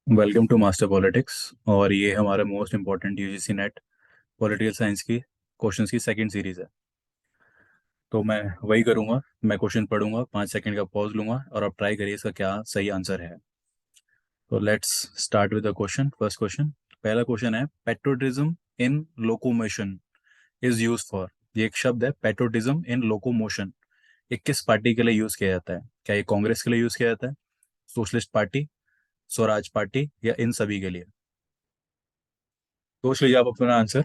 Welcome to master politics. और ये हमारा most important UGC net political science की क्वेश्चंस की सेकंड सीरीज है। तो मैं वही करूँगा। मैं क्वेश्चन पढ़ूंगा, 5 सेकंड का पॉज लूंगा और आप ट्राई करिए इसका क्या सही आंसर है। तो let's start with the question. First question, पहला क्वेश्चन है, patriotism in locomotion is use for. ये एक शब्द है, पेट्रोटिज्म इन लोकोमोशन। ये किस पार्टी के लिए यूज किया जाता है? क्या ये कांग्रेस के लिए यूज किया जाता है, सोशलिस्ट पार्टी, स्वराज पार्टी, या इन सभी के लिए? सोच लीजिए आप अपना आंसर।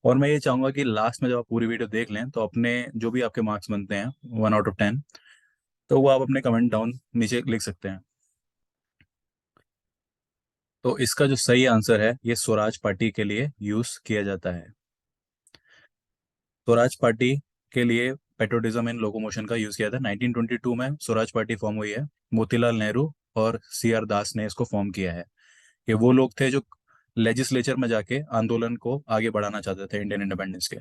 और मैं ये चाहूंगा कि लास्ट में जब आप पूरी वीडियो देख लें तो अपने जो भी आपके मार्क्स बनते हैं 1 आउट ऑफ 10, तो वो आप अपने कमेंट डाउन नीचे लिख सकते हैं। तो इसका जो सही आंसर है, ये स्वराज पार्टी के लिए यूज किया जाता है। स्वराज पार्टी के लिए पेट्रोटिज्म इन लोकोमोशन का यूज किया था। 1922 में स्वराज पार्टी फॉर्म हुई है। मोतीलाल नेहरू और सीआर दास ने इसको फॉर्म किया है। ये वो लोग थे जो लेजिस्लेचर में जाके आंदोलन को आगे बढ़ाना चाहते थे इंडियन इंडिपेंडेंस के।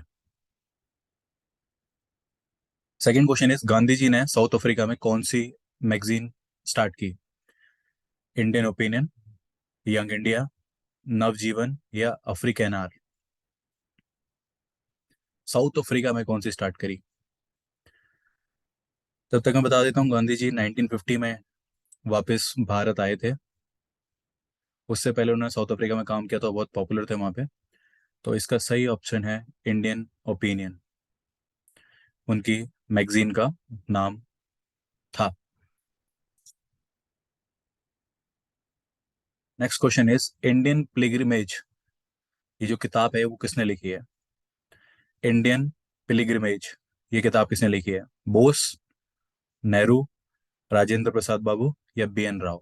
Second question is, Gandhi ji ने साउथ अफ्रीका में कौन सी मैगजीन स्टार्ट की? इंडियन ओपिनियन, यंग इंडिया, नवजीवन, या अफ्रीकैनार? साउथ अफ्रीका में कौन सी स्टार्ट करी? तब तक मैं बता देता हूँ, गांधी जी 1950 में वापस भारत आए थे। उससे पहले उन्होंने साउथ अफ्रीका में काम किया, तो बहुत पॉपुलर थे वहाँ पे। तो इसका सही ऑप्शन है इंडियन ओपिनियन, उनकी मैगजीन का नाम था। Next question is, Indian pilgrimage, ये जो किताब है वो किसने लिखी है? इंडियन पिलग्रिमेज, ये किताब किसने लिखी है? बोस, नेहरू, राजेंद्र प्रसाद बाबू, या बी एन राव?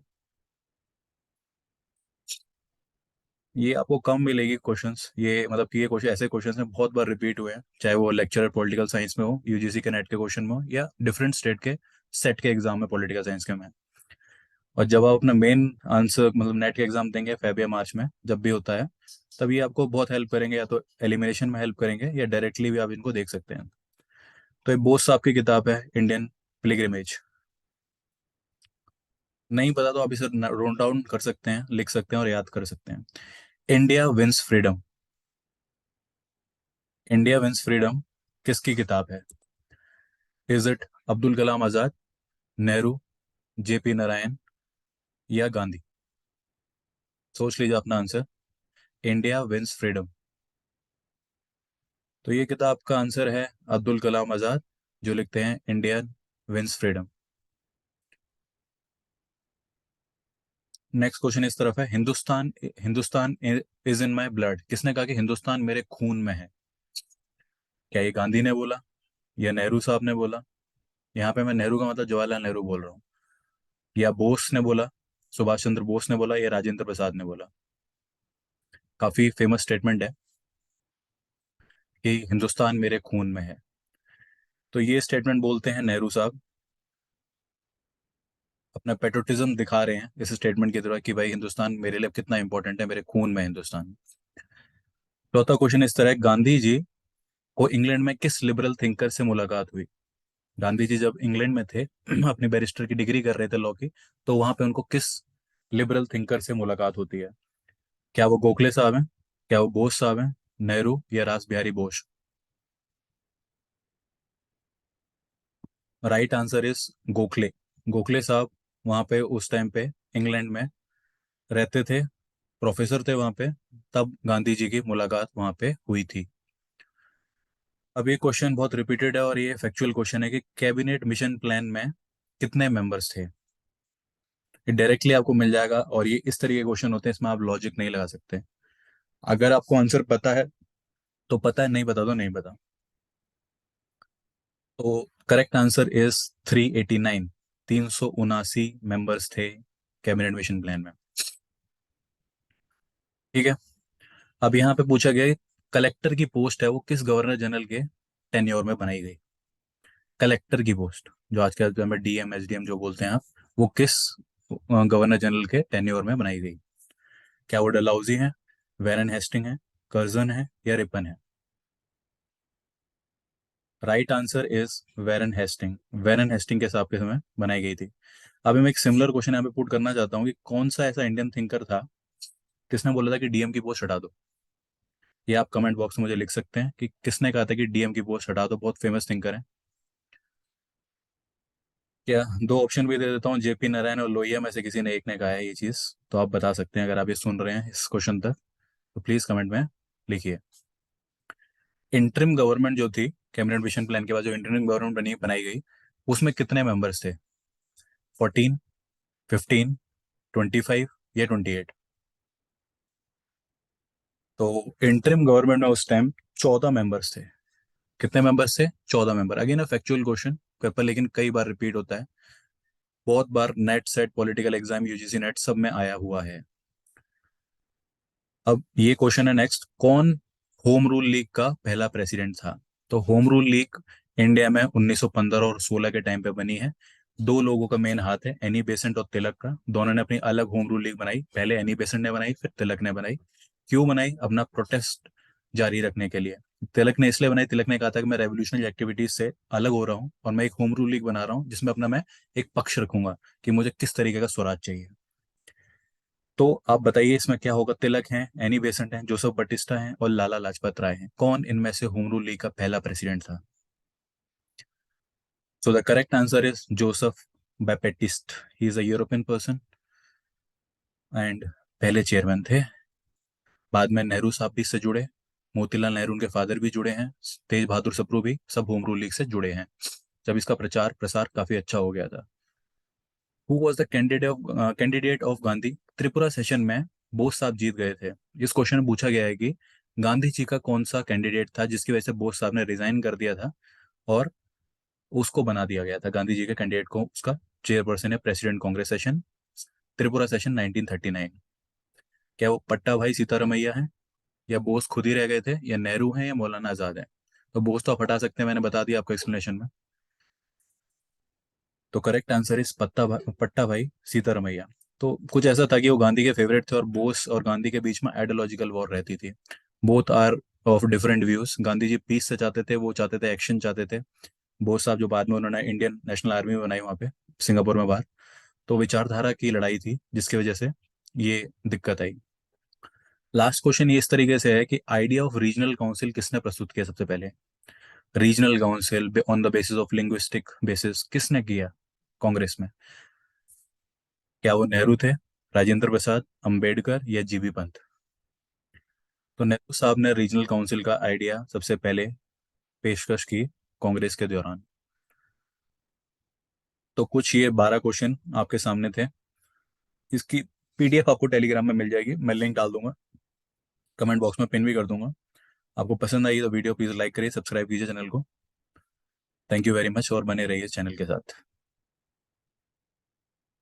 ये आपको कम मिलेगी क्वेश्चंस। ये मतलब कि ये क्वेश्चन, ऐसे क्वेश्चंस में बहुत बार रिपीट हुए हैं, चाहे वो लेक्चरर पॉलिटिकल साइंस में हो, यूजीसी के नेट के क्वेश्चन में हो, या डिफरेंट स्टेट के सेट के एग्जाम में पॉलिटिकल साइंस के में। और जब आप अपना मेन आंसर मतलब नेट के एग्जाम देंगे फेब या मार्च में, जब भी होता है, तब ये आपको बहुत हेल्प करेंगे। या तो एलिमिनेशन में हेल्प करेंगे या डायरेक्टली भी आप इनको देख सकते हैं। तो ये बोस साहब की किताब है, इंडियन पिलग्रिमेज। नहीं पता तो आप इसे नोट डाउन कर सकते हैं, लिख सकते हैं और याद कर सकते हैं। India wins freedom, India wins freedom किसकी किताब है? इज इट अब्दुल कलाम आजाद, नेहरू, जेपी नारायण, या गांधी? सोच लीजिए अपना आंसर। इंडिया विंस फ्रीडम, तो ये किताब का आंसर है अब्दुल कलाम आजाद, जो लिखते हैं India wins freedom. Next question इस तरफ है, Hindustan Hindustan is in my blood, किसने कहा कि हिंदुस्तान मेरे खून में है? क्या ये गांधी ने बोला, या नेहरू साहब ने बोला? यहाँ पे मैं नेहरू का मतलब जवाहरलाल नेहरू बोल रहा हूँ। या बोस ने बोला, सुभाष चंद्र बोस ने बोला, या राजेंद्र प्रसाद ने बोला? काफी फेमस स्टेटमेंट है कि हिंदुस्तान मेरे खून में है। तो ये स्टेटमेंट बोलते हैं नेहरू साहब, अपना पेट्रोटिज्म दिखा रहे हैं इस स्टेटमेंट की तरह कि भाई हिंदुस्तान मेरे लिए कितना इंपॉर्टेंट है, मेरे खून में है हिंदुस्तान। चौथा क्वेश्चन इस तरह है, गांधी जी को इंग्लैंड में किस लिबरल थिंकर से मुलाकात हुई? गांधी जी जब इंग्लैंड में थे अपनी बैरिस्टर की डिग्री कर रहे थे लॉ की, तो वहां पे उनको किस लिबरल थिंकर से मुलाकात होती है? क्या वो गोखले साहब हैं, क्या वो बोस साहब हैं, नेहरू, या रास Bihari Bose? Right answer is Gokhale. Gokhale साहब वहां पे उस टाइम पे इंग्लैंड में रहते थे, प्रोफेसर थे वहां पे, तब गांधी जी की मुलाकात वहां पे हुई थी। अब ये क्वेश्चन बहुत रिपीटेड है और ये फैक्चुअल क्वेश्चन है कि कैबिनेट मिशन प्लान में कितने मेंबर्स थे? ये डायरेक्टली आपको मिल जाएगा, और ये इस तरीके के क्वेश्चन होते हैं, इसमें आप लॉजिक नहीं लगा सकते। अगर आपको आंसर पता है तो पता है, नहीं पता तो नहीं पता। तो करेक्ट आंसर इज 389। 379 मेंबर्स थे कैबिनेट मिशन प्लान में। ठीक है। अब यहाँ पे पूछा गया है, कलेक्टर की पोस्ट है वो किस गवर्नर जनरल के टेन्योर में बनाई गई? कलेक्टर की पोस्ट, जो आज के टाइम में डीएम एसडीएम जो बोलते हैं आप, वो किस गवर्नर जनरल के टेन्योर में बनाई गई? क्या वो डलहौजी है, वेरन हेस्टिंग है, कर्जन है, या रिपन है? Right answer is Warren Hastings. Warren Hastings के हिसाब के समय बनाई गई थी। अभी मैं एक सिमिलर क्वेश्चन यहाँ पे पुट करना चाहता हूँ कि कौन सा ऐसा इंडियन थिंकर था किसने बोला था कि डीएम की पोस्ट हटा दो। ये आप कमेंट बॉक्स में मुझे लिख सकते हैं कि किसने कहा था कि डीएम की पोस्ट हटा दो, बहुत फेमस थिंकर है। क्या दो ऑप्शन भी दे देता हूँ, जेपी नारायण और लोहिया में से किसी ने एक ने कहा है ये चीज़। तो आप बता सकते हैं अगर आप ये सुन रहे हैं इस क्वेश्चन तक, तो प्लीज़ कमेंट में लिखिए। इंटरिम गवर्नमेंट जो थी, कैबिनेट मिशन प्लान के बाद जो इंटरिम गवर्नमेंट बनाई गई, उसमें कितने मेंबर्स थे? 14, 15, 25 या 28? तो इंटरिम गवर्नमेंट में उस टाइम 14 मेंबर्स थे। कितने मेंबर्स थे? 14 member. Again a factual question paper, लेकिन कई बार रिपीट होता है, बहुत बार NET SET political exam UGC NET सब में आया हुआ है। अब ये क्वेश्चन है नेक्स्ट, कौन होम रूल लीग का पहला प्रेसिडेंट था? तो होम रूल लीग इंडिया में 1915 और 16 के टाइम पे बनी है। दो लोगों का मेन हाथ है, एनी बेसेंट और तिलक का। दोनों ने अपनी अलग होम रूल लीग बनाई, पहले एनी बेसेंट ने बनाई, फिर तिलक ने बनाई। क्यों बनाई? अपना प्रोटेस्ट जारी रखने के लिए। तिलक ने इसलिए बनाई, तिलक ने कहा था कि मैं रेवोल्यूशनरी एक्टिविटीज से अलग हो रहा हूँ और मैं एक होम रूल लीग बना रहा हूँ जिसमें अपना मैं एक पक्ष रखूंगा कि मुझे किस तरीके का स्वराज चाहिए। तो आप बताइए इसमें क्या होगा? तिलक हैं, एनी बेसेंट हैं, जोसेफ बटिस्टा हैं और लाला लाजपत राय हैं। कौन इनमें से होम रूल लीग का पहला प्रेसिडेंट था? So the correct answer is Joseph Baptiste. He is a European person and पहले चेयरमैन थे। बाद में नेहरू साहब भी इससे जुड़े, मोतीलाल नेहरू उनके फादर भी जुड़े हैं, तेज बहादुर सप्रू भी, सब होम रूल लीग से जुड़े हैं जब इसका प्रचार प्रसार काफी अच्छा हो गया था। Who was the candidate of Gandhi? Tripura session में बोस साहब जीत गए थे। इस क्वेश्चन में पूछा गया है कि गांधी जी का कौन सा कैंडिडेट था जिसकी वजह से बोस साहब ने रिजाइन कर दिया था और उसको बना दिया गया था गांधी जी के कैंडिडेट को, उसका चेयरपर्सन है president Congress session, Tripura session 1939। क्या वो पट्टा भाई सीतारमैया है, या बोस खुद ही रह गए थे, या नेहरू हैं, या मौलाना आजाद है? तो बोस तो आप हटा सकते हैं, मैंने बता दिया आपको एक्सप्लेनेशन में। तो करेक्ट आंसर इस पट्टा भाई सीतारमैया। तो कुछ ऐसा था कि वो गांधी के फेवरेट थे और बोस और गांधी के बीच में आइडियोलॉजिकल वॉर रहती थी। Both are of different views. Gandhi ji peace से चाहते थे, वो चाहते थे एक्शन चाहते थे। बोस साहब जो बाद में उन्होंने इंडियन नेशनल आर्मी बनाई वहाँ पे सिंगापुर में बाहर, तो विचारधारा की लड़ाई थी जिसकी वजह से ये दिक्कत आई। लास्ट क्वेश्चन ये इस तरीके से है कि आइडिया ऑफ रीजनल काउंसिल किसने प्रस्तुत किया सबसे पहले? Regional council on the basis of linguistic basis किसने किया कांग्रेस में? क्या वो नेहरू थे, राजेंद्र प्रसाद, अंबेडकर या जीबी पंत? तो नेहरू साहब ने रीजनल काउंसिल का आइडिया सबसे पहले पेशकश की कांग्रेस के दौरान। तो कुछ ये 12 क्वेश्चन आपके सामने थे। इसकी पीडीएफ आपको टेलीग्राम में मिल जाएगी, मैं लिंक डाल दूंगा, कमेंट बॉक्स में पिन भी कर दूंगा। आपको पसंद आई तो वीडियो प्लीज लाइक करिए, सब्सक्राइब कीजिए चैनल को। थैंक यू वेरी मच और बने रहिए चैनल के साथ।